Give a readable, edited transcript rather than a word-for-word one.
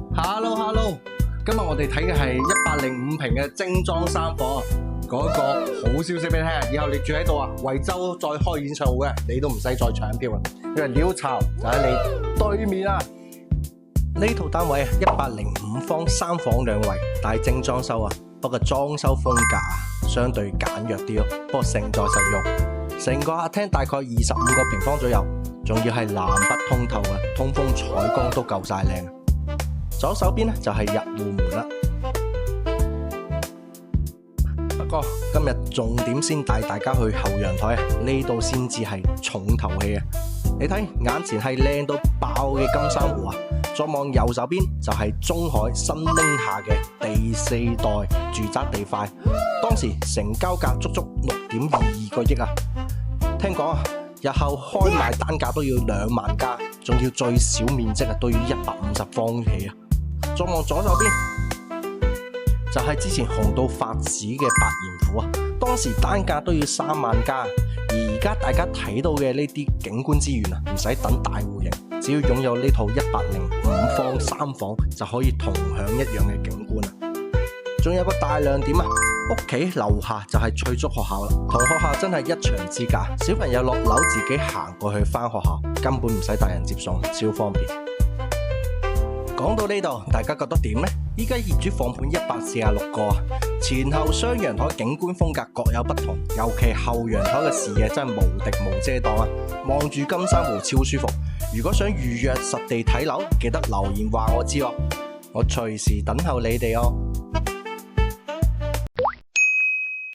Hello，今日我哋睇嘅係105平嘅精裝3房，講一個好消息俾你聽，以後你住喺度啊，惠州再開演唱會啊，你都唔使再搶票啦，因為鳥巢就喺你對面啊。呢套單位105方3房2衛，但係精裝修啊，不過裝修風格相對簡約啲咯，不過勝在實用。成個客廳大概25個平方左右，仲要係南北通透啊，通風採光都夠晒靚。左手邊咧就係入戶門啦。不過今日重點先帶大家去後陽台啊，呢度先至係重頭戲啊！你睇眼前係靚到爆嘅金珊瑚啊，再望右手邊就係中海新拎下嘅第4代住宅地塊，當時成交價足足6.22個億啊！聽講啊，日後開賣單價都要2萬加，仲要最小面積啊都要150方起啊！再望左手邊就係之前紅到發紫嘅白鹽湖啊，當時單價都要3萬加，而家大家睇到嘅呢啲景觀資源啊，唔使等大戶型，只要擁有呢套105方3房就可以同享一樣嘅景觀啊！仲有個大亮點啊，屋企樓下就係翠竹學校啦，同學校真係一牆之隔，小朋友落樓自己行過去返學校，根本唔使大人接送，超方便。講到呢度，大家覺得點呢？依家業主放盤146個啊，前後雙陽台景觀風格各有不同，尤其後陽台嘅視野真係無敵無遮擋啊！望住金珊瑚超舒服。如果想預約實地睇樓，記得留言話我知哦，我隨時等候你哋哦。